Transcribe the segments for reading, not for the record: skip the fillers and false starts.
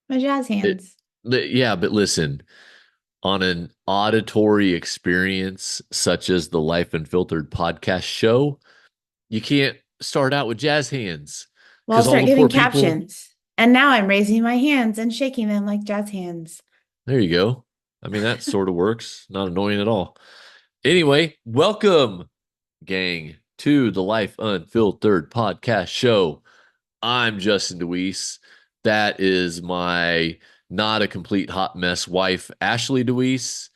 My jazz It, hands. yeah, but listen, on an auditory experience such as the Life Unfiltered podcast show, you can't start out with jazz hands Well, I'll because all start the giving poor people. captions. And now I'm raising my hands and shaking them like jazz hands. There you go. I mean, that sort of works. Not annoying at all. Anyway, welcome, gang, to the Life Unfiltered podcast show. I'm Justin DeWeese. That is my not a complete hot mess wife, Ashley DeWeese.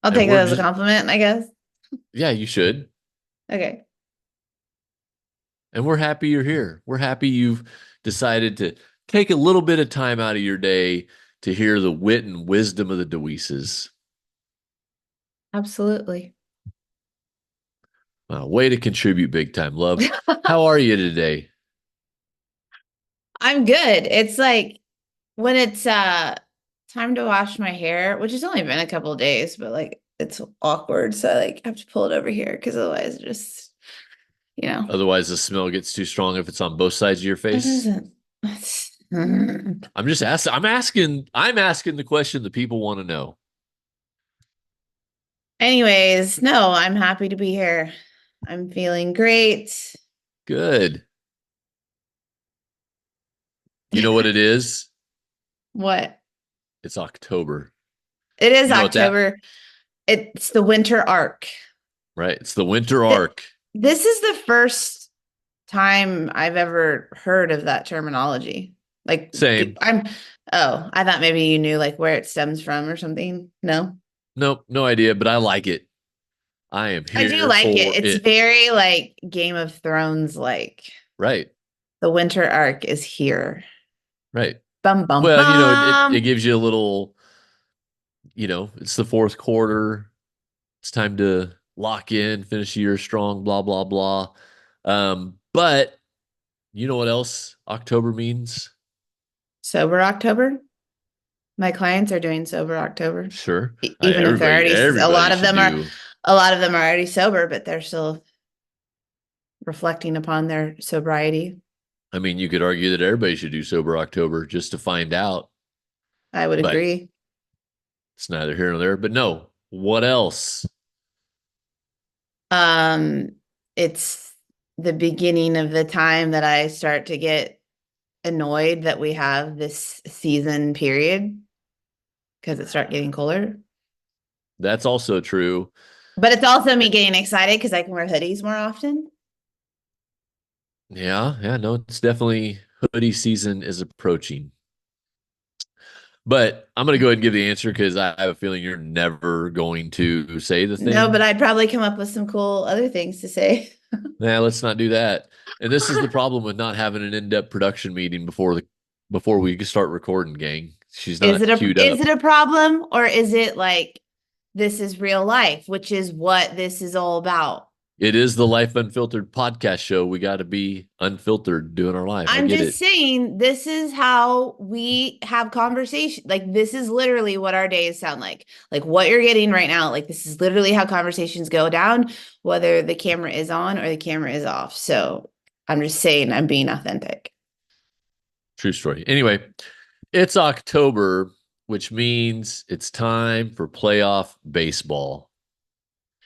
I'll And take we're that as a just, compliment, I guess. yeah, you should. Okay. And we're happy you're here. We're happy you've decided to take a little bit of time out of your day to hear the wit and wisdom of the DeWeeses. Absolutely. Way to contribute big time, love. How are you today? I'm good. It's like when it's time to wash my hair, which has only been a couple of days, but like it's awkward. So I like have to pull it over here because otherwise it just, you know, Otherwise, the smell gets too strong if it's on both sides of your it face. doesn't. I'm just asking. I'm asking the question that people want to know. Anyways, no, I'm happy to be here. I'm feeling great. Good. You know what it is? What? It's October. It is You know what that, October. It's the winter arc. right? It's the winter Th- arc. This is the first time I've ever heard of that terminology. Like, Same. oh, I thought maybe you knew like where it stems from or something. No, Nope, no idea, but I like it. I am I do here like it. for It's it. very like Game of Thrones, like Right. the winter arc is here. Right. Bum, bum, Well, it bum. gives you a little, it's the fourth quarter. It's time to lock in, finish the year strong, blah, blah, blah. But you know what else October means? Sober October. My clients are doing sober October. Sure. Even if they're already, Everybody should do. a lot of them are already sober, but they're still reflecting upon their sobriety. I mean, you could argue that everybody should do sober October just to find out, I would but agree. it's neither here nor there. But no, what else? Um, it's the beginning of the time that I start to get annoyed that we have this season period because it start getting colder. That's also true. But it's also me getting excited because I can wear hoodies more often. Yeah, yeah, no, it's definitely hoodie season is approaching. But I'm going to go ahead and give the answer because I have a feeling you're never going to say the No, but thing. I'd probably come up with some cool other things to say. Nah, let's not do that. And this is the problem with not having an in-depth production meeting before we start recording, gang. She's not queued Is up. it a problem or is it like this is real life, which is what this is all about? It is the Life Unfiltered podcast show. We got to be unfiltered doing our life. I I'm get just it. saying this is how we have conversation. Like this is literally what our days sound like. Like what you're getting right now. Like this is literally how conversations go down, whether the camera is on or the camera is off. So I'm just saying I'm being authentic. True story. Anyway, it's October, which means it's time for playoff baseball.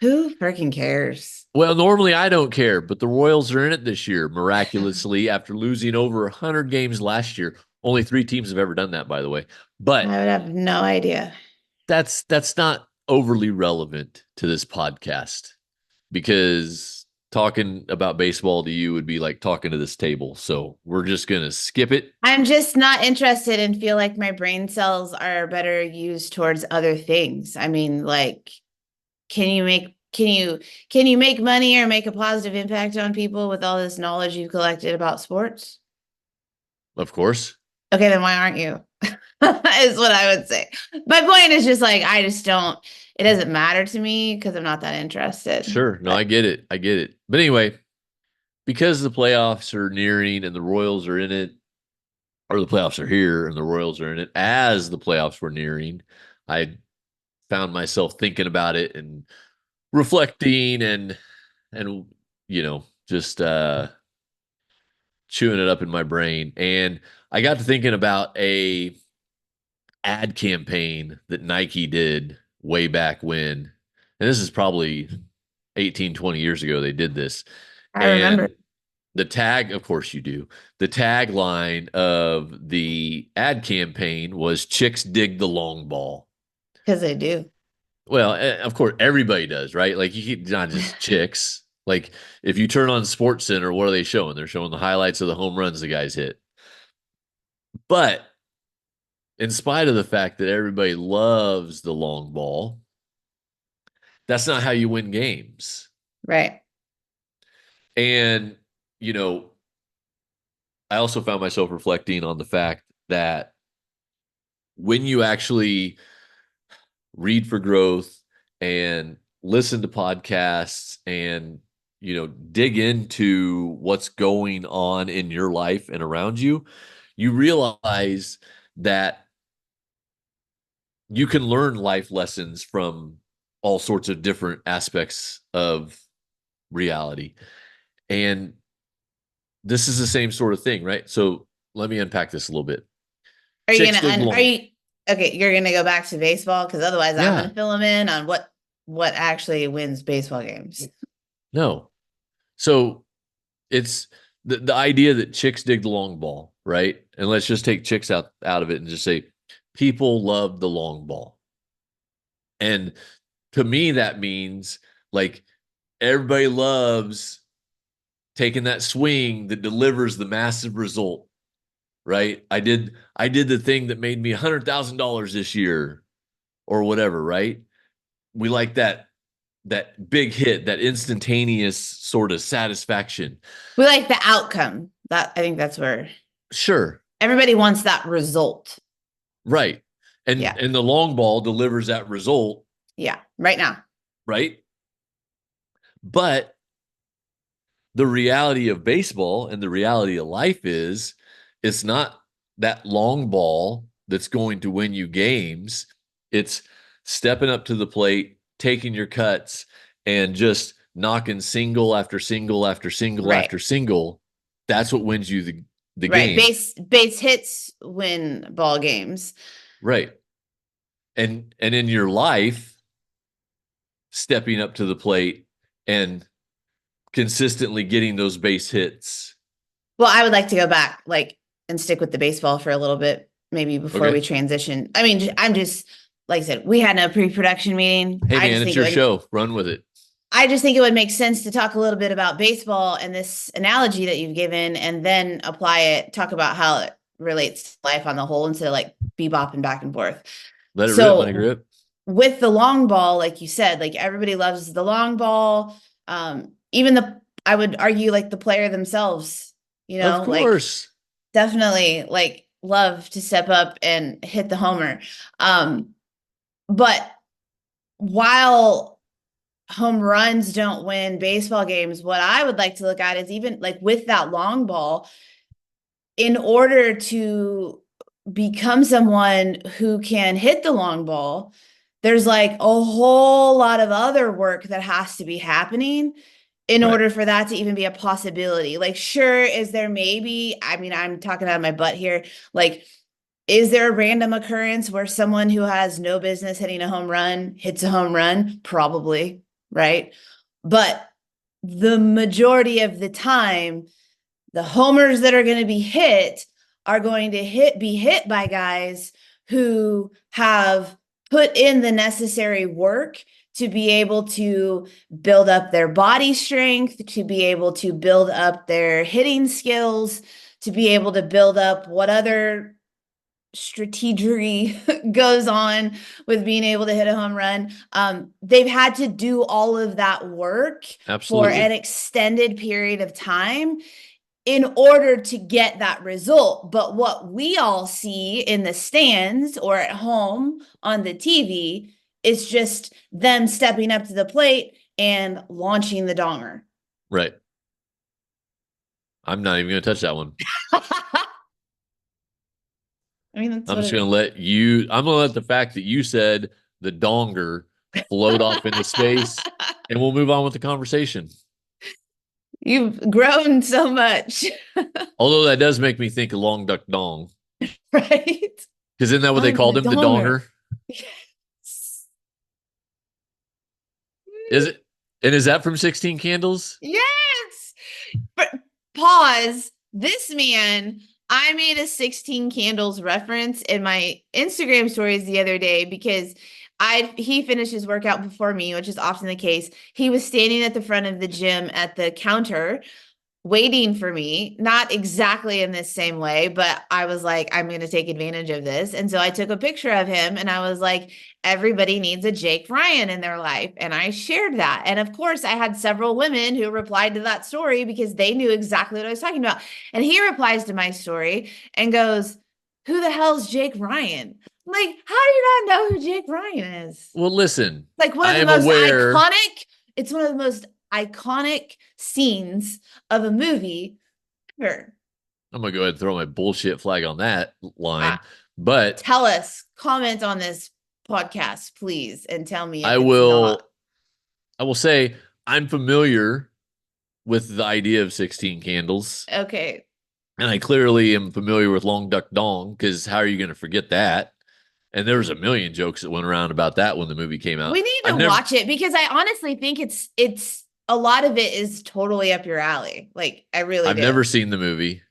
Who freaking cares? Well, normally I don't care, but the Royals are in it this year, miraculously, after losing over 100 games last year. Only three teams have ever done that, by the way. But I would have no idea. that's not overly relevant to this podcast because talking about baseball to you would be like talking to this table. So we're just gonna skip it. I'm just not interested and feel like my brain cells are better used towards other things. I mean, like, can you make can you make money or make a positive impact on people with all this knowledge you've collected about sports? Of course. Okay, then why aren't you? Is what I would say. My point is just like I just don't it doesn't matter to me because I'm not that interested. Sure. No, I But get it. I get it. But anyway, because the playoffs are nearing and the Royals are in it, or the playoffs are here and the Royals are in it, as the playoffs were nearing, I found myself thinking about it and reflecting and just chewing it up in my brain, and I got to thinking about a ad campaign that Nike did way back when. And this is probably 18, 20 years ago they did this. I remember And the tag, of course you do. The tagline of the ad campaign was "Chicks dig the long ball." because they do. Well, of course everybody does, right? Like not just chicks. Like if you turn on Sports Center, what are they showing? They're showing the highlights of the home runs the guys hit. But in spite of the fact that everybody loves the long ball, that's not how you win games. Right. And, you know, I also found myself reflecting on the fact that when you actually read for growth and listen to podcasts and, dig into what's going on in your life and around you, you realize that you can learn life lessons from all sorts of different aspects of reality. And this is the same sort of thing, right? So let me unpack this a little bit. Are you Chicks gonna dig un are long. you okay, you're gonna go back to baseball because otherwise I'm Yeah, gonna fill them in on what actually wins baseball games. no. So it's the idea that chicks dig the long ball, right? And let's just take chicks out of it and just say people love the long ball. And to me, that means like everybody loves taking that swing that delivers the massive result, right? I did the thing that made me $100,000 this year or whatever, right? We like that big hit, that instantaneous sort of satisfaction. We like the outcome. That I think that's where Sure, everybody wants that result. right. And Yeah. and the long ball delivers that result, Yeah. Right now. right? But the reality of baseball and the reality of life is it's not that long ball that's going to win you games. It's stepping up to the plate, taking your cuts, and just knocking single after single after single Right. after single. That's what wins you the Right. game. Base hits win ball games. Right. And in your life, stepping up to the plate and consistently getting those base hits. Well, I would like to go back and stick with the baseball for a little bit, maybe before we Okay. transition. I mean, I'm just like I said, we had no pre-production meeting. Hey man, it's your show. Run with it. I just think it would make sense to talk a little bit about baseball and this analogy that you've given, and then apply it, talk about how it relates to life on the whole instead of like bebopping back and forth. Let it rip, money So grip. with the long ball, like you said, like everybody loves the long ball. Even I would argue like the player themselves, Of like course. definitely like love to step up and hit the homer. But while home runs don't win baseball games, what I would like to look at is even like with that long ball, in order to become someone who can hit the long ball, there's like a whole lot of other work that has to be happening in Right. order for that to even be a possibility. Like, sure, is there maybe, I mean, I'm talking out of my butt here, like, is there a random occurrence where someone who has no business hitting a home run hits a home run? Probably, right? But the majority of the time, the homers that are going to be hit are going to be hit by guys who have put in the necessary work to be able to build up their body strength, to be able to build up their hitting skills, to be able to build up what other strategery goes on with being able to hit a home run. They've had to do all of that work for an Absolutely. extended period of time in order to get that result. But what we all see in the stands or at home on the TV is just them stepping up to the plate and launching the donger. Right. I'm not even going to touch that one. I mean, that's I'm what just it going to is. I'm going to let the fact that you said the donger float off into space and we'll move on with the conversation. You've grown so much, Although that does make me think of Long Duck Dong. right? Because isn't that what they I'm called the him? The donger. Donger? Is it? And is that from 16 Candles? Yes. But pause. This man, I made a 16 candles reference in my Instagram stories the other day because he finished his workout before me, which is often the case. He was standing at the front of the gym at the counter waiting for me, not exactly in this same way, but I was like, I'm going to take advantage of this. And so I took a picture of him and I was like, everybody needs a Jake Ryan in their life. And I shared that. And of course, I had several women who replied to that story because they knew exactly what I was talking about. And he replies to my story and goes, who the hell's Jake Ryan? I'm like, how do you not know who Jake Ryan is? Well, listen, Like one of I the am most aware. iconic, it's one of the most iconic scenes of a movie ever. I'm going to go ahead and throw my bullshit flag on that Uh, line. But Tell us, comment on this podcast, please, and tell me if I it's not. will I will say I'm familiar with the idea of 16 Candles. Okay. And I clearly am familiar with Long Duck Dong because how are you going to forget that? And there was a million jokes that went around about that when the movie came out. We need to I've never watch it because I honestly think it's a lot of it is totally up your alley. Like I really I've do. never seen the movie.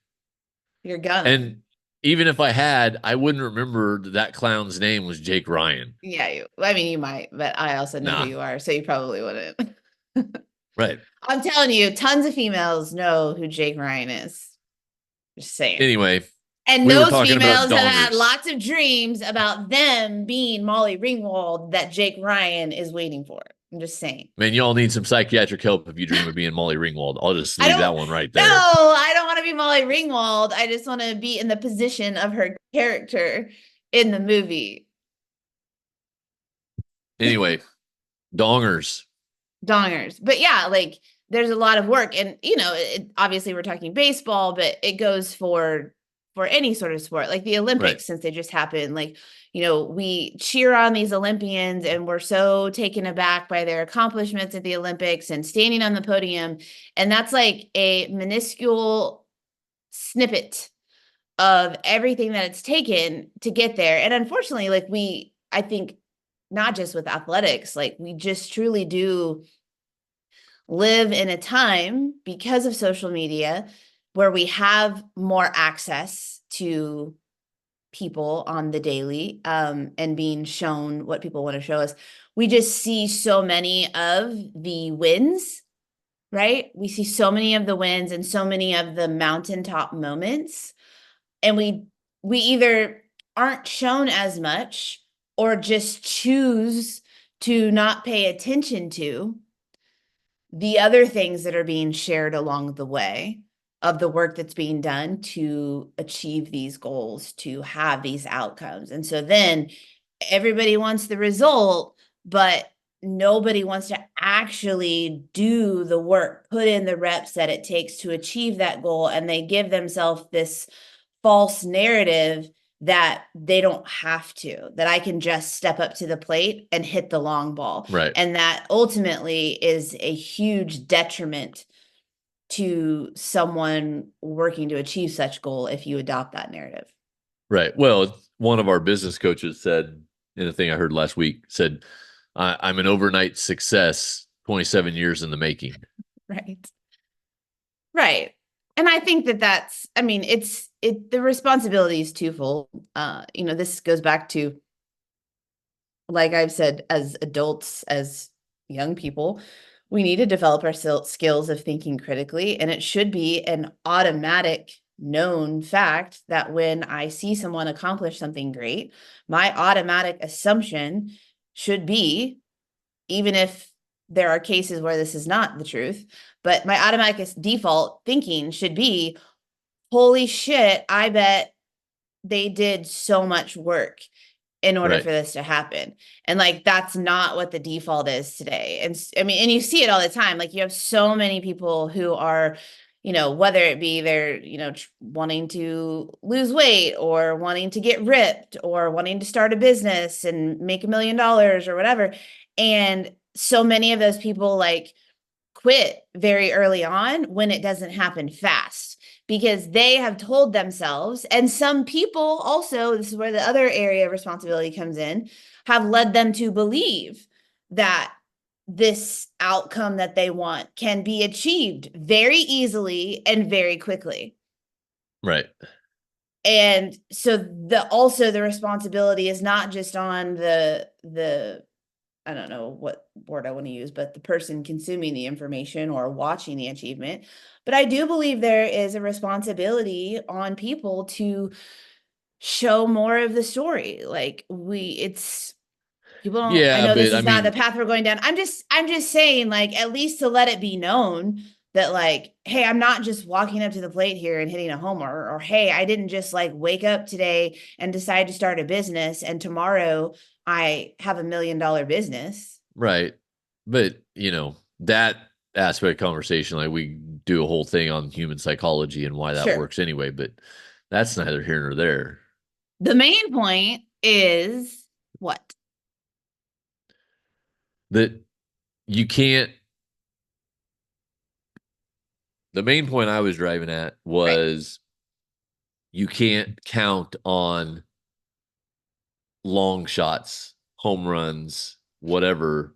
You're gonna. And even if I had, I wouldn't remember that clown's name was Jake Ryan. Yeah, I mean you might, but I also know who Nah. you are, so you probably wouldn't. Right. I'm telling you, tons of females know who Jake Ryan is. Just saying. Anyway, And we were those talking about females have had dongers. lots of dreams about them being Molly Ringwald that Jake Ryan is waiting for. I'm just saying. Man, y'all need some psychiatric help if you dream of being Molly Ringwald. I'll just I leave don't, that one right no, there. I don't want to be Molly Ringwald. I just want to be in the position of her character in the movie. Anyway, dongers. Dongers. But yeah, like there's a lot of work. And, obviously we're talking baseball, but it goes for any sort of sport, like the Right. Olympics, since they just happened. Like, we cheer on these Olympians and we're so taken aback by their accomplishments at the Olympics and standing on the podium. And that's like a minuscule snippet of everything that it's taken to get there. And unfortunately, like I think not just with athletics, like we just truly do live in a time because of social media where we have more access to people on the daily, and being shown what people want to show us. We just see so many of the wins, right? We see so many of the wins and so many of the mountaintop moments, and we either aren't shown as much or just choose to not pay attention to the other things that are being shared along the way of the work that's being done to achieve these goals, to have these outcomes. And so then everybody wants the result, but nobody wants to actually do the work, put in the reps that it takes to achieve that goal. And they give themselves this false narrative that they don't have to, that I can just step up to the plate and hit the long ball. Right. And that ultimately is a huge detriment to someone working to achieve such goal if you adopt that narrative. Right. Well, one of our business coaches said in a thing I heard last week said, I'm an overnight success, 27 years in the making. Right. Right. And I think I mean, the responsibility is twofold. This goes back to, like I've said, as adults, as young people, we need to develop our skills of thinking critically. And it should be an automatic known fact that when I see someone accomplish something great, my automatic assumption should be, even if there are cases where this is not the truth, but my automatic default thinking should be, holy shit, I bet they did so much work in order Right. for this to happen. And like, that's not what the default is today. And I mean, and you see it all the time. Like you have so many people who are, whether it be they're, wanting to lose weight or wanting to get ripped or wanting to start a business and make $1 million or whatever. And so many of those people like quit very early on when it doesn't happen fast because they have told themselves, and some people also, this is where the other area of responsibility comes in, have led them to believe that this outcome that they want can be achieved very easily and very quickly. Right. And so the responsibility is not just on the I don't know what word I want to use, but the person consuming the information or watching the achievement. But I do believe there is a responsibility on people to show more of the story. Like it's people don't, I Yeah, know this but I is not the mean, path we're going down. I'm just saying, like, at least to let it be known that, like, hey, I'm not just walking up to the plate here and hitting a homer, or hey, I didn't just like wake up today and decide to start a business and tomorrow I have $1 million business. right. But, that aspect of conversation, like we do a whole thing on human psychology and why that Sure. works anyway, but that's neither here nor there. The main point is what? That you can't, the main point I was driving at Right. was you can't count on long shots, home runs, whatever,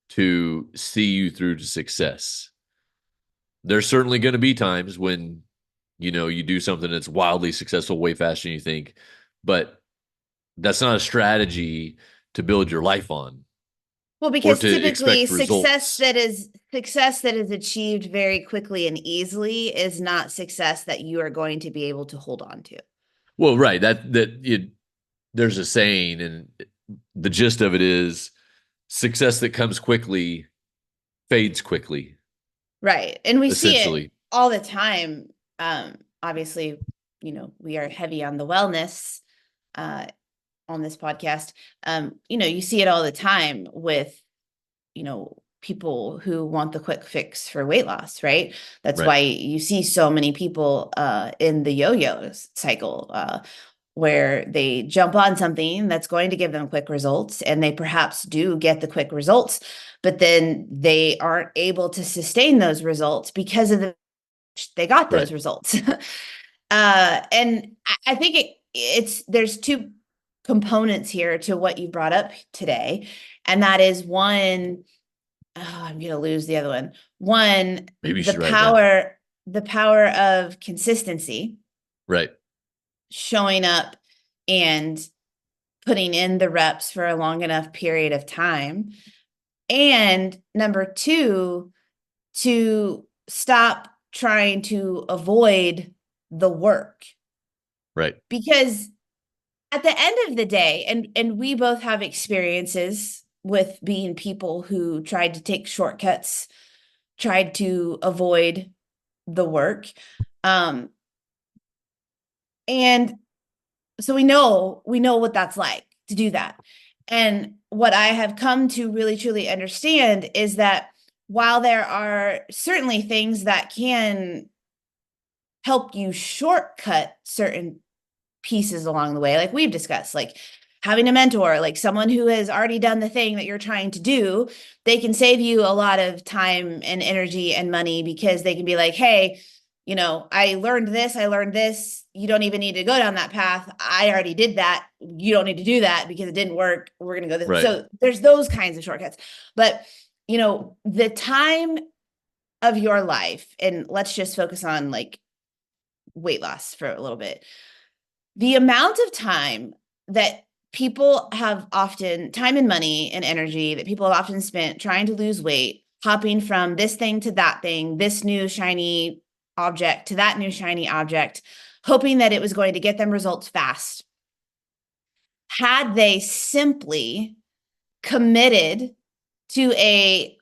to see you through to success. There's certainly going to be times when, you do something that's wildly successful way faster than you think, but that's not a strategy to build your life on Well, or because to typically expect results. success that is achieved very quickly and easily is not success that you are going to be able to hold on to. Well, right. There's a saying, and the gist of it is success that comes quickly fades quickly, Right. And we see it essentially. all the time. Obviously, we are heavy on the wellness uh on this podcast. You see it all the time with people who want the quick fix for weight loss, right? That's Right. why you see so many people in the yo-yo cycle, where they jump on something that's going to give them quick results and they perhaps do get the quick results, but then they aren't able to sustain those results because of they got Right. those results. And I think it's there's two components here to what you brought up today, and that is one, oh, I'm gonna lose the other one. One, Maybe you the should write it down. power of consistency, Right. showing up and putting in the reps for a long enough period of time. And number two, to stop trying to avoid the work. Right. Because at the end of the day, and we both have experiences with being people who tried to take shortcuts, tried to avoid the work. Um, and so we know what that's like to do that. And what I have come to really truly understand is that while there are certainly things that can help you shortcut certain pieces along the way, like we've discussed, like having a mentor, like someone who has already done the thing that you're trying to do, they can save you a lot of time and energy and money because they can be like, hey, I learned this. You don't even need to go down that path. I already did that. You don't need to do that because it didn't work. We're going to go this. Right. So there's those kinds of shortcuts. But, the time of your life, and let's just focus on like weight loss for a little bit, the amount of time that people have often, time and money and energy that people have often spent trying to lose weight, hopping from this thing to that thing, this new shiny object to that new shiny object, hoping that it was going to get them results fast. Had they simply committed to a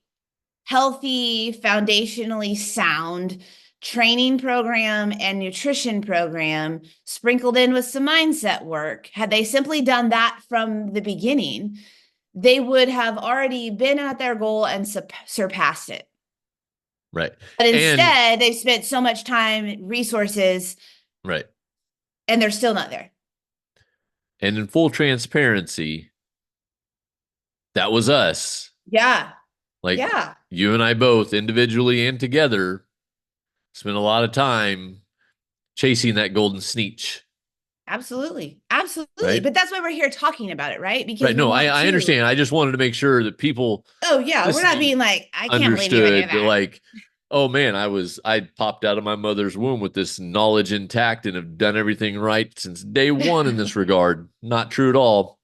healthy, foundationally sound training program and nutrition program sprinkled in with some mindset work, had they simply done that from the beginning, they would have already been at their goal and surpassed it. Right. But And instead, they've spent so much time, resources, right. and they're still not there. And in full transparency, that was us. Yeah. Like Yeah, you and I both, individually and together, spend a lot of time chasing that golden sneetch, absolutely. Absolutely. right? But that's why we're here talking about it, right? Because Right. we No, want I to, understand. I just wanted to make sure that people oh, yeah, we're not listening being like, I can't believe you would do understood that, that. like, oh man, I popped out of my mother's womb with this knowledge intact and have done everything right since day one in this regard. Not true at all.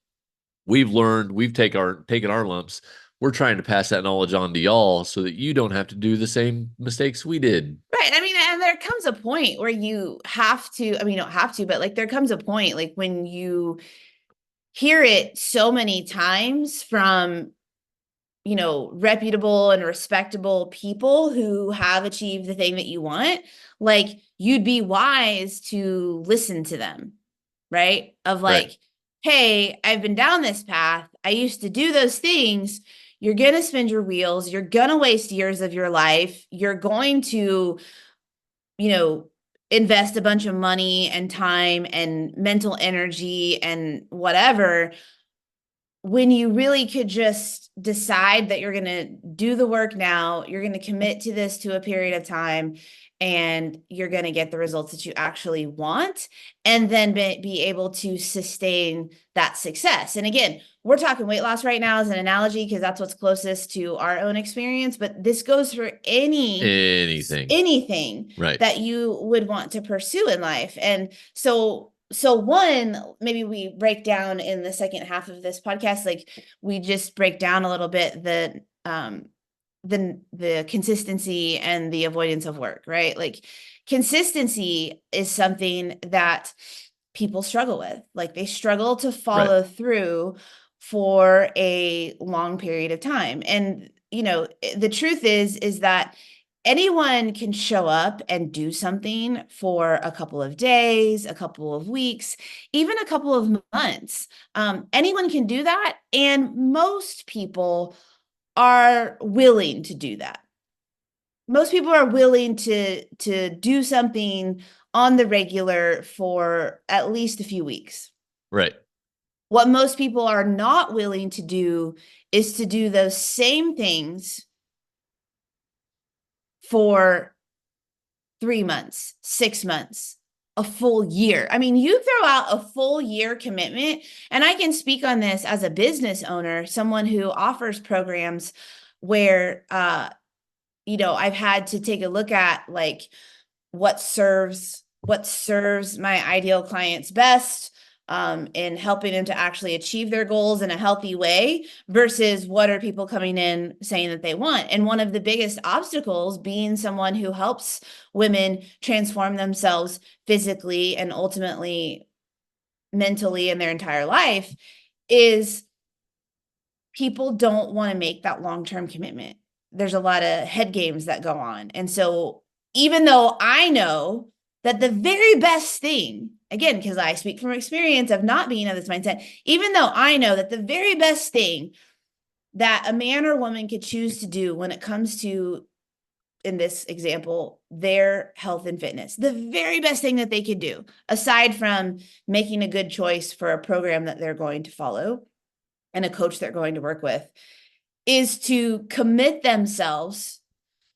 We've learned, we've taken our lumps. We're trying to pass that knowledge on to y'all so that you don't have to do the same mistakes we did. Right. I mean, and there comes a point where you have to, I mean, you don't have to, but like there comes a point like when you hear it so many times from, reputable and respectable people who have achieved the thing that you want, like you'd be wise to listen to them, right? Of Right. like, hey, I've been down this path. I used to do those things. You're going to spin your wheels. You're going to waste years of your life. You're going to, you know, invest a bunch of money and time and mental energy and whatever when you really could just decide that you're going to do the work now, you're going to commit to this to a period of time, and you're going to get the results that you actually want, and then be able to sustain that success. And again, we're talking weight loss right now as an analogy because that's what's closest to our own experience, but this goes for Anything. anything Right. that you would want to pursue in life. And so one, maybe we break down in the second half of this podcast, like we just break down a little bit the consistency and the avoidance of work, right? Like consistency is something that people struggle with. Like they struggle to Right. follow through for a long period of time. And the truth is that anyone can show up and do something for a couple of days, a couple of weeks, even a couple of months. Anyone can do that. And most people are willing to do that. Most people are willing to do something on the regular for at least a few weeks. Right. What most people are not willing to do is to do those same things for 3 months, 6 months, a full year. I mean, you throw out a full year commitment, and I can speak on this as a business owner, someone who offers programs where, I've had to take a look at like what serves my ideal clients best in helping them to actually achieve their goals in a healthy way versus what are people coming in saying that they want. And one of the biggest obstacles being someone who helps women transform themselves physically and ultimately mentally in their entire life is people don't want to make that long-term commitment. There's a lot of head games that go on. And so even though I know that the very best thing, again, because I speak from experience of not being of this mindset, even though I know that the very best thing that a man or woman could choose to do when it comes to, in this example, their health and fitness, the very best thing that they could do, aside from making a good choice for a program that they're going to follow and a coach they're going to work with, is to commit themselves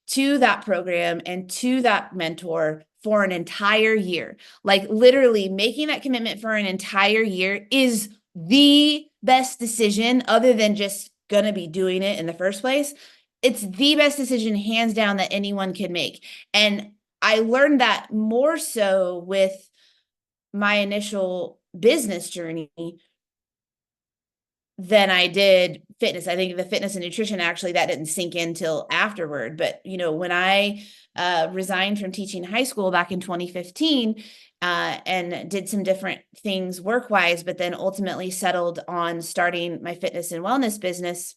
to that program and to that mentor for an entire year. Like literally making that commitment for an entire year is the best decision other than just going to be doing it in the first place. It's the best decision hands down that anyone can make. And I learned that more so with my initial business journey than I did fitness. I think the fitness and nutrition, actually, that didn't sink in till afterward. But, when I resigned from teaching high school back in 2015 and did some different things work-wise, but then ultimately settled on starting my fitness and wellness business,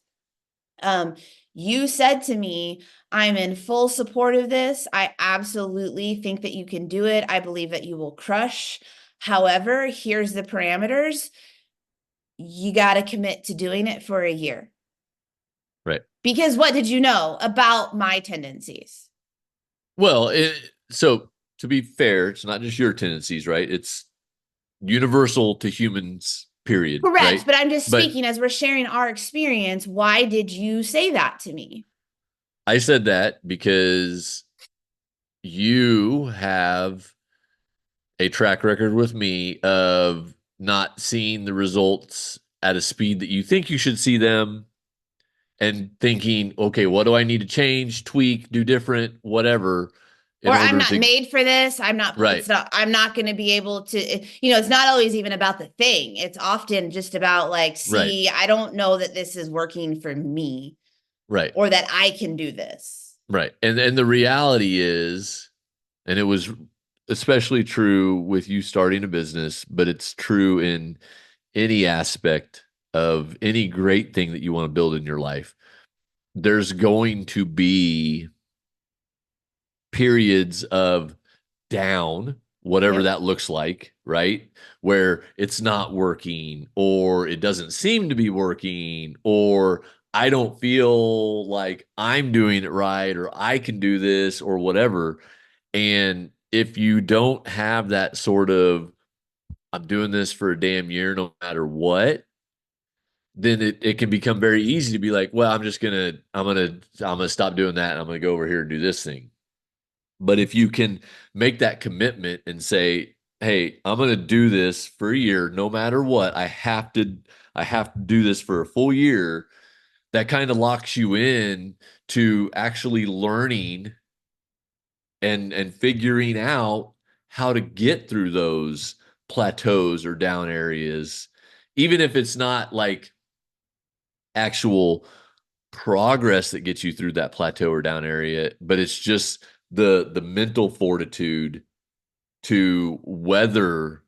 you said to me, I'm in full support of this. I absolutely think that you can do it. I believe that you will crush. However, here's the parameters. You got to commit to doing it for a year. Right. Because what did you know about my tendencies? Well, so to be fair, it's not just your tendencies, right? It's universal to humans, period, Correct. right? But I'm just But speaking as we're sharing our experience. Why did you say that to me? I said that because you have a track record with me of not seeing the results at a speed that you think you should see them and thinking, okay, what do I need to change, tweak, do different, whatever, in Or I'm order not to, made for this. right, I'm not going to be able to, it's not always even about the thing. It's often just about like, right, see, I don't know that this is working for me right, or that I can do this. right. And the reality is, and it was especially true with you starting a business, but it's true in any aspect of any great thing that you want to build in your life. There's going to be periods of down, whatever Yep. that looks like, right? Where it's not working, or it doesn't seem to be working, or I don't feel like I'm doing it right, or I can do this, or whatever. And if you don't have that sort of, I'm doing this for a damn year no matter what, then it can become very easy to be like, well, I'm gonna stop doing that and I'm gonna go over here and do this thing. But if you can make that commitment and say, hey, I'm going to do this for a year, no matter what, I have to do this for a full year, that kind of locks you in to actually learning and figuring out how to get through those plateaus or down areas, even if it's not like actual progress that gets you through that plateau or down area, but it's just the mental fortitude to weather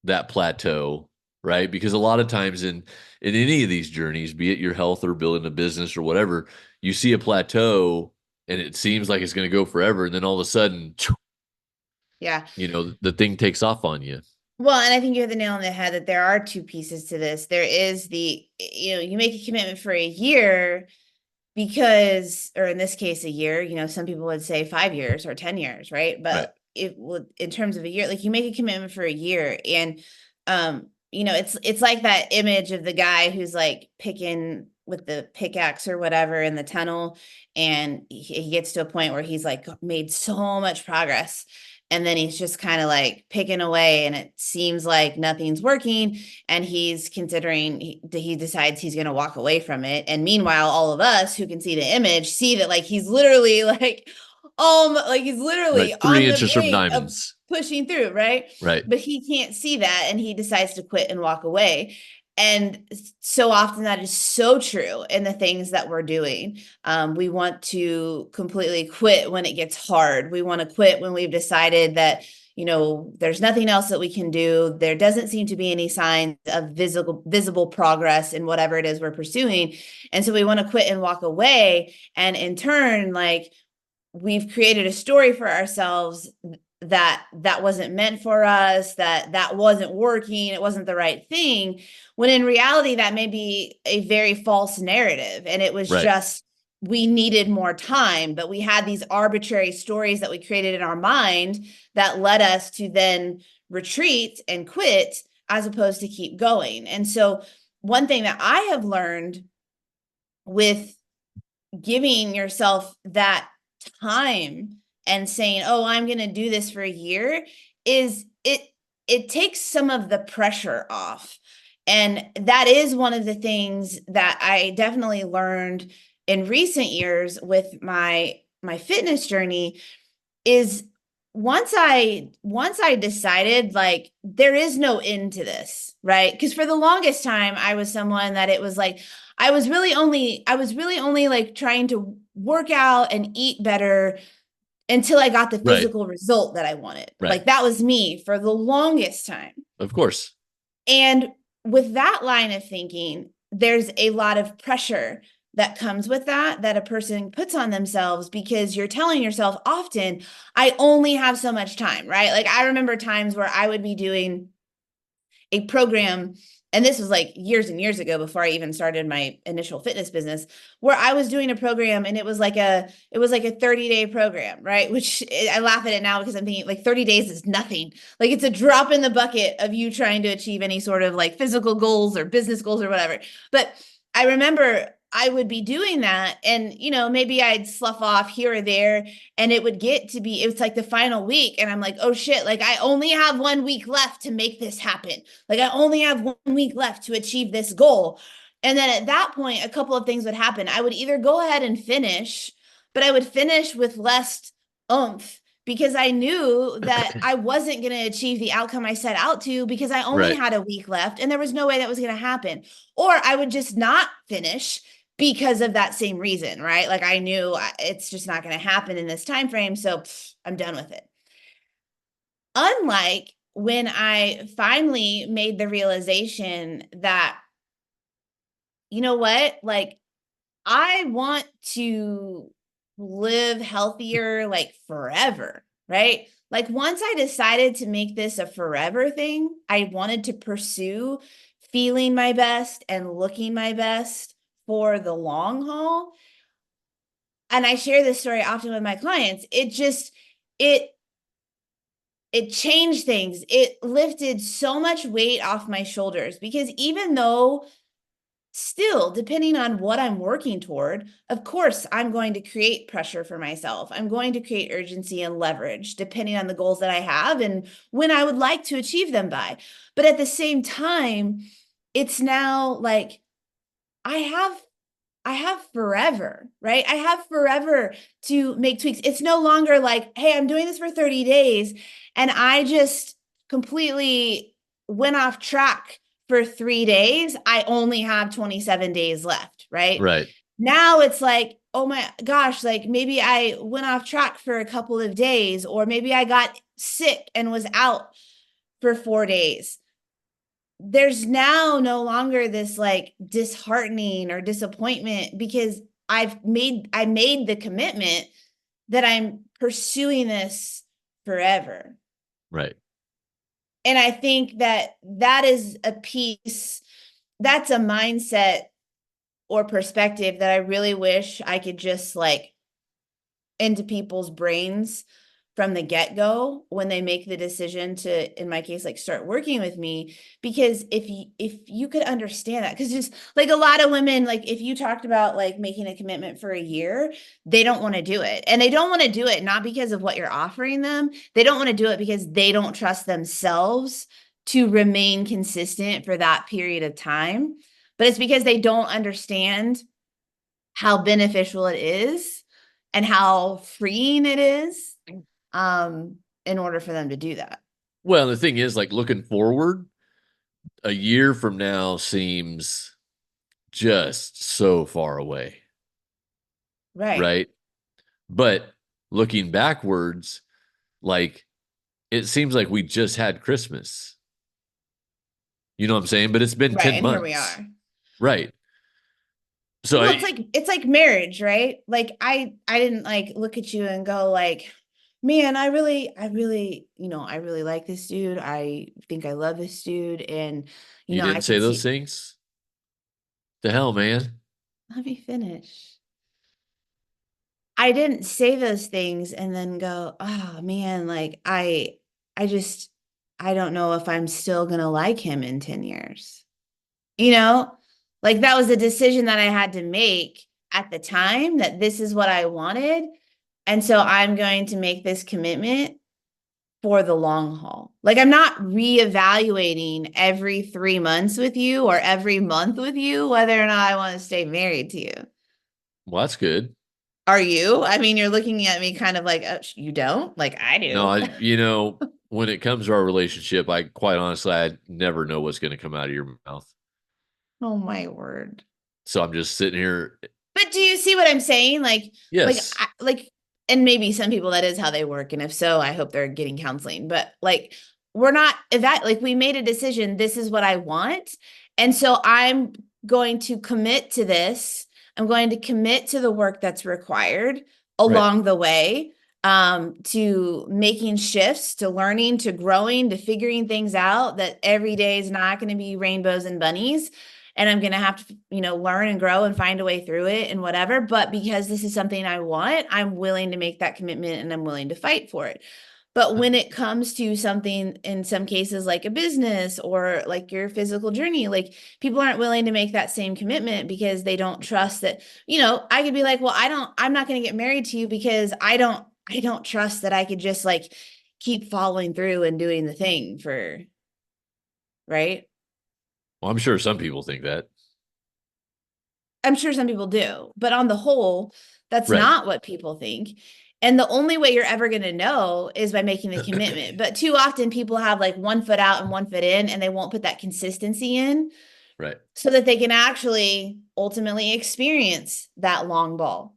that plateau, right? Because a lot of times in any of these journeys, be it your health or building a business or whatever, you see a plateau and it seems like it's going to go forever, and then all of a sudden, Yeah. the thing takes off on you. Well, and I think you hit the nail on the head that there are two pieces to this. There is you make a commitment for a year because, or in this case, a year, some people would say 5 years or 10 years, right? Right, But it would, in terms of a year, like you make a commitment for a year and, it's like that image of the guy who's like picking with the pickaxe or whatever in the tunnel. And he gets to a point where he's like made so much progress. And then he's just kind of like picking away and it seems like nothing's working and he's considering he decides he's going to walk away from it. And meanwhile, all of us who can see the image see that like he's literally like he's literally right. Three on the inches from brink of diamonds. pushing through, right? Right, But he can't see that and he decides to quit and walk away. And so often that is so true in the things that we're doing. We want to completely quit when it gets hard. We want to quit when we've decided that, there's nothing else that we can do. There doesn't seem to be any signs of visible progress in whatever it is we're pursuing. And so we want to quit and walk away. And in turn, like we've created a story for ourselves that wasn't meant for us, that wasn't working, it wasn't the right thing, when in reality that may be a very false narrative and it was right, just we needed more time, but we had these arbitrary stories that we created in our mind that led us to then retreat and quit as opposed to keep going. And so one thing that I have learned with giving yourself that time and saying, "Oh, I'm going to do this for a year," is it takes some of the pressure off. And that is one of the things that I definitely learned in recent years with my fitness journey is once I decided like there is no end to this, right? Because for the longest time I was someone that it was like I was really only like trying to work out and eat better until I got the right, physical result that I wanted. right. Like that was me for the longest time. Of course. And with that line of thinking, there's a lot of pressure that comes with that a person puts on themselves because you're telling yourself often, I only have so much time, right? Like I remember times where I would be doing a program, and this was like years and years ago before I even started my initial fitness business, where I was doing a program and it was like a 30-day program, right? Which I laugh at it now because I'm thinking like 30 days is nothing. Like it's a drop in the bucket of you trying to achieve any sort of like physical goals or business goals or whatever. But I remember I would be doing that. And, maybe I'd slough off here or there, and it would get to be, it's like the final week. And I'm like, oh shit, like I only have 1 week left to make this happen. Like I only have 1 week left to achieve this goal. And then at that point, a couple of things would happen. I would either go ahead and finish, but I would finish with less oomph because I knew that I wasn't going to achieve the outcome I set out to because I only Right. had a week left and there was no way that was going to happen. Or I would just not finish because of that same reason, right? Like I knew it's just not going to happen in this time frame, so I'm done with it. Unlike when I finally made the realization that, you know what, like I want to live healthier like forever, right? Like once I decided to make this a forever thing, I wanted to pursue feeling my best and looking my best for the long haul. And I share this story often with my clients. It it changed things. It lifted so much weight off my shoulders because even though still, depending on what I'm working toward, of course, I'm going to create pressure for myself. I'm going to create urgency and leverage depending on the goals that I have and when I would like to achieve them by. But at the same time, it's now like I have I have forever, right? I have forever to make tweaks. It's no longer like, hey, I'm doing this for 30 days and I just completely went off track for 3 days. I only have 27 days left, right? Right. Now it's like, oh my gosh, like maybe I went off track for a couple of days, or maybe I got sick and was out for 4 days. There's now no longer this like disheartening or disappointment because I made the commitment that I'm pursuing this forever. Right. And I think that that is a piece, that's a mindset or perspective that I really wish I could just like into people's brains from the get-go when they make the decision to, in my case, like start working with me. Because if you could understand that, because just like a lot of women, like if you talked about like making a commitment for a year, they don't want to do it. And they don't want to do it not because of what you're offering them. They don't want to do it because they don't trust themselves to remain consistent for that period of time. But it's because they don't understand how beneficial it is and how freeing it is, um, in order for them to do that. Well, the thing is, like looking forward, a year from now seems just so far away, Right. right? But looking backwards, like it seems like we just had Christmas. You know what I'm saying? But it's been Right. 10 And here we months. are. Right. So Well, I, it's like marriage, right? Like I didn't like look at you and go like, man, I really like this dude. I think I love this dude. And, you I didn't say could those see, things? The hell, man. let me finish. I didn't say those things and then go, oh man, like I just, I don't know if I'm still gonna like him in 10 years. You know, like that was a decision that I had to make at the time that this is what I wanted. And so I'm going to make this commitment for the long haul. Like I'm not reevaluating every 3 months with you or every month with you whether or not I want to stay married to you. Well, that's good. Are you? I mean, you're looking at me kind of like, oh, you don't? Like I No, do. when it comes to our relationship, I quite honestly, I never know what's going to come out of your mouth. Oh my word. So I'm just sitting here. But do you see what I'm saying? Yes. Like, and maybe some people that is how they work. And if so, I hope they're getting counseling. But like, we're not that like we made a decision. This is what I want. And so I'm going to commit to this. I'm going to commit to the work that's required Right. along the way, to making shifts, to learning, to growing, to figuring things out that every day is not going to be rainbows and bunnies. And I'm going to have to, learn and grow and find a way through it and whatever. But because this is something I want, I'm willing to make that commitment and I'm willing to fight for it. But when it comes to something, in some cases, like a business or like your physical journey, like people aren't willing to make that same commitment because they don't trust that, I could be like, well, I'm not going to get married to you because I don't trust that I could just like keep following through and doing the thing right? Well, I'm sure some people think that. I'm sure some people do, but on the whole, that's Right. not what people think. And the only way you're ever going to know is by making the commitment. But too often people have like one foot out and one foot in, and they won't put that consistency in Right. so that they can actually ultimately experience that long ball.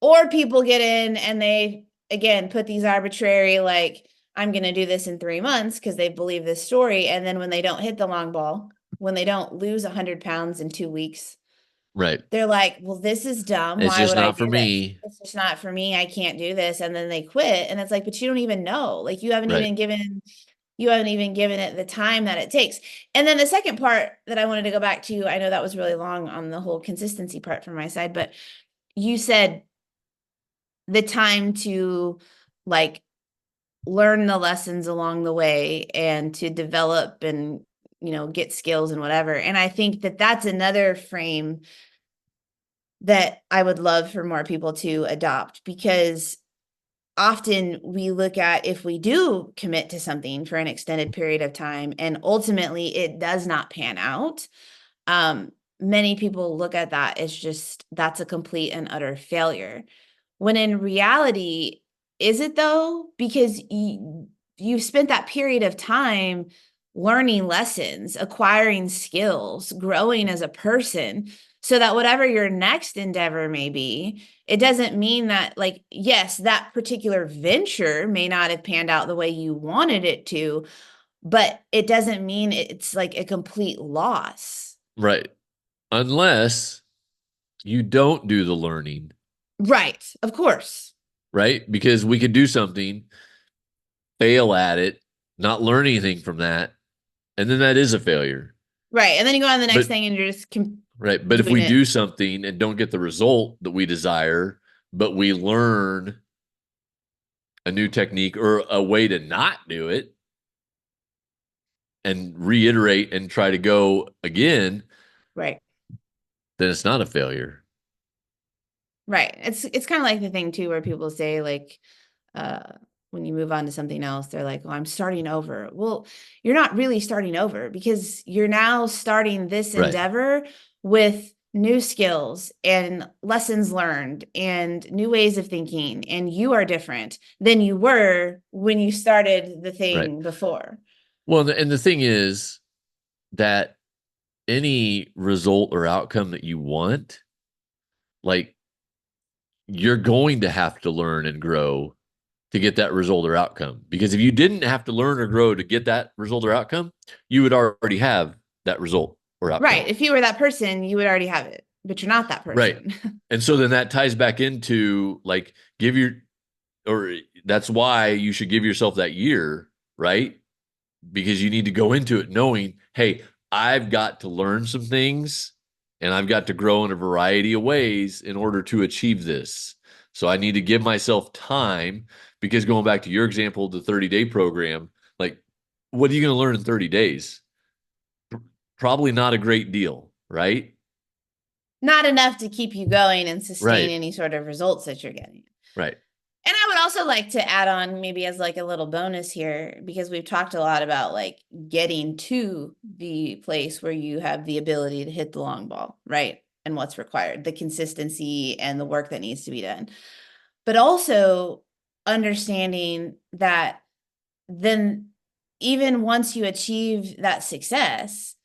Or people get in and they, again, put these arbitrary, like, I'm going to do this in 3 months because they believe this story. And then when they don't hit the long ball, when they don't lose 100 pounds in 2 weeks, Right. they're like, well, this is dumb. It's Why just would I not do for this? me. It's just not for me. I can't do this. And then they quit. And it's like, but you don't even know. Like Right. you haven't even given it the time that it takes. And then the second part that I wanted to go back to, I know that was really long on the whole consistency part from my side, but you said the time to like learn the lessons along the way and to develop and get skills and whatever. And I think that that's another frame that I would love for more people to adopt, because often we look at, if we do commit to something for an extended period of time and ultimately it does not pan out, many people look at that as just, that's a complete and utter failure. When in reality, is it though? Because you spent that period of time learning lessons, acquiring skills, growing as a person, so that whatever your next endeavor may be, it doesn't mean that, like, yes, that particular venture may not have panned out the way you wanted it to, but it doesn't mean it's like a complete loss. Right. Unless you don't do the learning, Right. Of course. right? Because we could do something, fail at it, not learn anything from that, and then that is a failure. Right. And then you go on the next But thing and you're just right, but if doing we it. do something and don't get the result that we desire, but we learn a new technique or a way to not do it and reiterate and try to go again, Right. then it's not a failure. Right. It's kind of like the thing too, where people say like, uh, when you move on to something else, they're like, well, I'm starting over. Well, you're not really starting over, because you're now starting this Right. endeavor with new skills and lessons learned and new ways of thinking. And you are different than you were when you started the Right. thing before. Well, and the thing is that any result or outcome that you want, like you're going to have to learn and grow to get that result or outcome. Because if you didn't have to learn or grow to get that result or outcome, you would already have that result or Right. outcome. If you were that person, you would already have it, but you're not that Right. person. And so then that ties back into like give your, or that's why you should give yourself that year, right? Because you need to go into it knowing, hey, I've got to learn some things and I've got to grow in a variety of ways in order to achieve this. So I need to give myself time, because going back to your example, the 30-day program, like what are you going to learn in 30 days? Probably not a great deal, right? Not enough to keep you going and sustain Right. any sort of results that you're getting. Right. And I would also like to add on, maybe as like a little bonus here, because we've talked a lot about like getting to the place where you have the ability to hit the long ball, right? And what's required, the consistency and the work that needs to be done. But also understanding that then, even once you achieve that success,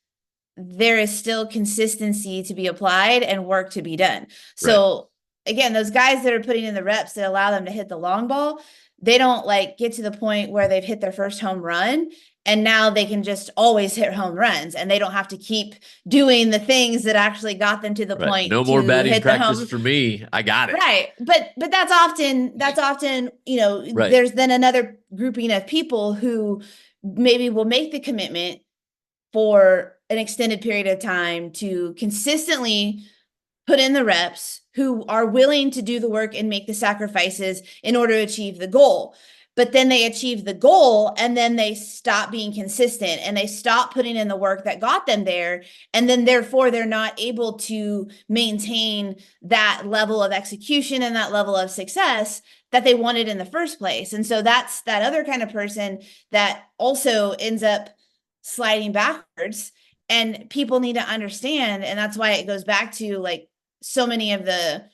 there is still consistency to be applied and work to be done. Right. So again, those guys that are putting in the reps that allow them to hit the long ball, they don't like get to the point where they've hit their first home run and now they can just always hit home runs and they don't have to keep doing the things that actually got them to the Right. point No more to batting hit the practice home. for me. I got it. Right. But that's often, Right. there's then another grouping of people who maybe will make the commitment for an extended period of time to consistently put in the reps, who are willing to do the work and make the sacrifices in order to achieve the goal. But then they achieve the goal and then they stop being consistent and they stop putting in the work that got them there. And then therefore they're not able to maintain that level of execution and that level of success that they wanted in the first place. And so that's that other kind of person that also ends up sliding backwards. And people need to understand, and that's why it goes back to like so many of the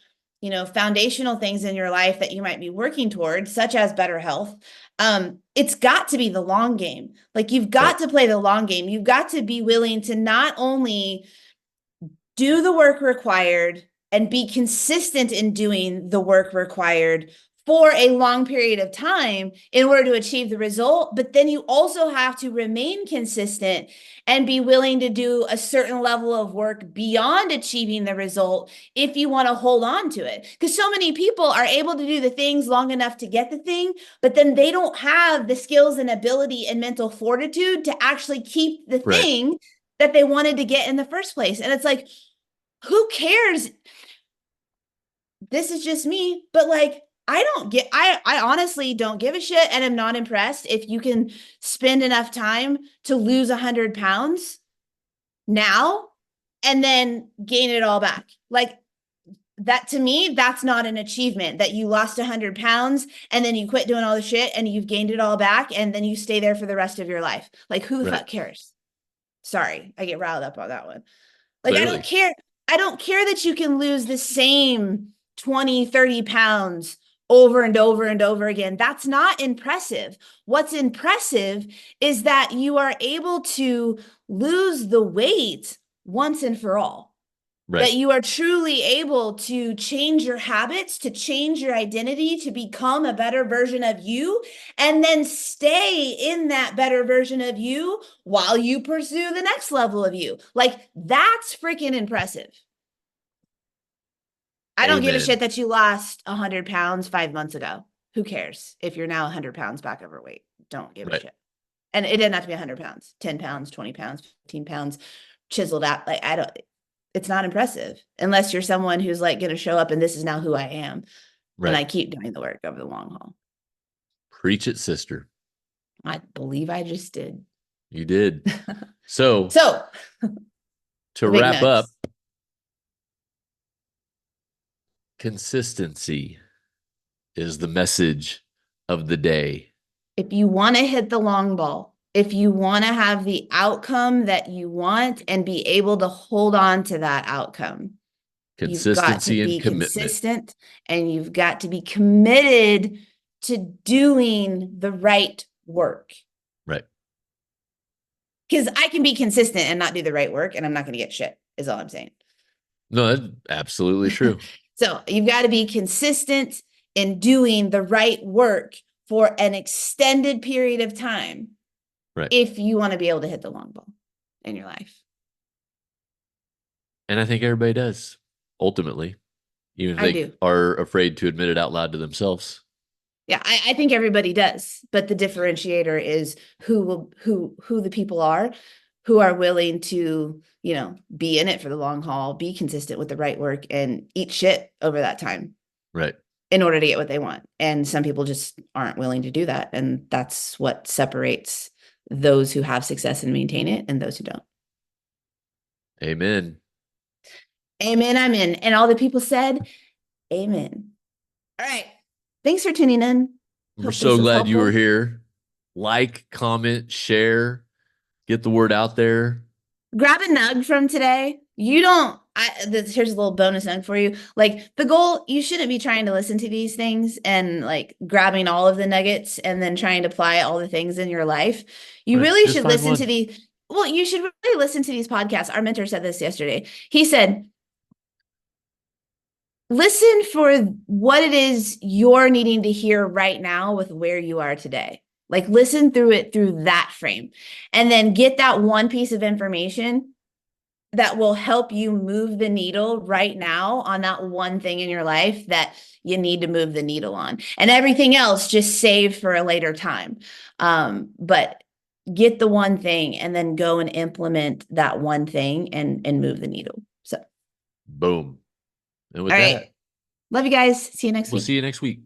foundational things in your life that you might be working towards, such as better health. It's got to be the long game. Like you've got to play the long game. You've got to be willing to not only do the work required and be consistent in doing the work required for a long period of time in order to achieve the result, but then you also have to remain consistent and be willing to do a certain level of work beyond achieving the result if you want to hold on to it. Because so many people are able to do the things long enough to get the thing, but then they don't have the skills and ability and mental fortitude to actually keep the thing that they wanted to get in the first place. And it's like, who cares? This is just me, but like, I honestly don't give a shit and am not impressed if you can spend enough time to lose 100 pounds now and then gain it all back. Like that to me, that's not an achievement that you lost 100 pounds and then you quit doing all the shit and you've gained it all back and then you stay there for the rest of your life. Like who the fuck cares? Sorry, I get riled up on that one. Like, Clearly. I don't care. I don't care that you can lose the same 20, 30 pounds over and over and over again. That's not impressive. What's impressive is that you are able to lose the weight once and for all. Right. That you are truly able to change your habits, to change your identity, to become a better version of you, and then stay in that better version of you while you pursue the next level of you. Like, that's freaking impressive. I don't give a shit that you lost 100 pounds 5 months ago. Who cares if you're now 100 pounds back overweight? Don't give a shit. And it didn't have to be 100 pounds, 10 pounds, 20 pounds, 15 pounds chiseled out. Like, it's not impressive unless you're someone who's like going to show up and this is now who I am. And I keep doing the work over the long haul. Preach it, sister. I believe I just did. You did. So to wrap up, consistency is the message of the day. If you want to hit the long ball, if you want to have the outcome that you want and be able to hold on to that outcome, consistency and commitment. Consistent, and you've got to be committed to doing the right work. Right. Because I can be consistent and not do the right work, and I'm not going to get shit, is all I'm saying. No, that's absolutely true. So you've got to be consistent in doing the right work for an extended period of time. Right. If you want to be able to hit the long ball in your life. And I think everybody does, ultimately, even if they are afraid to admit it out loud to themselves. Yeah, I think everybody does. But the differentiator is who the people are who are willing to, be in it for the long haul, be consistent with the right work and eat shit over that time. Right. In order to get what they want. And some people just aren't willing to do that. And that's what separates those who have success and maintain it and those who don't. Amen. Amen. I'm in. And all the people said, amen. All right. Thanks for tuning in. We're so glad you were here. Like, comment, share, get the word out there. Grab a nug from today. Here's a little bonus nug for you. Like the goal, you shouldn't be trying to listen to these things and like grabbing all of the nuggets and then trying to apply all the things in your life. You really should listen to these. Well, you should really listen to these podcasts. Our mentor said this yesterday. He said, listen for what it is you're needing to hear right now with where you are today. Like listen through it through that frame and then get that one piece of information that will help you move the needle right now on that one thing in your life that you need to move the needle on, and everything else just save for a later time. But get the one thing and then go and implement that one thing and move the needle. So boom. And All with right. that, Love you guys. See you next we'll see week. you next week.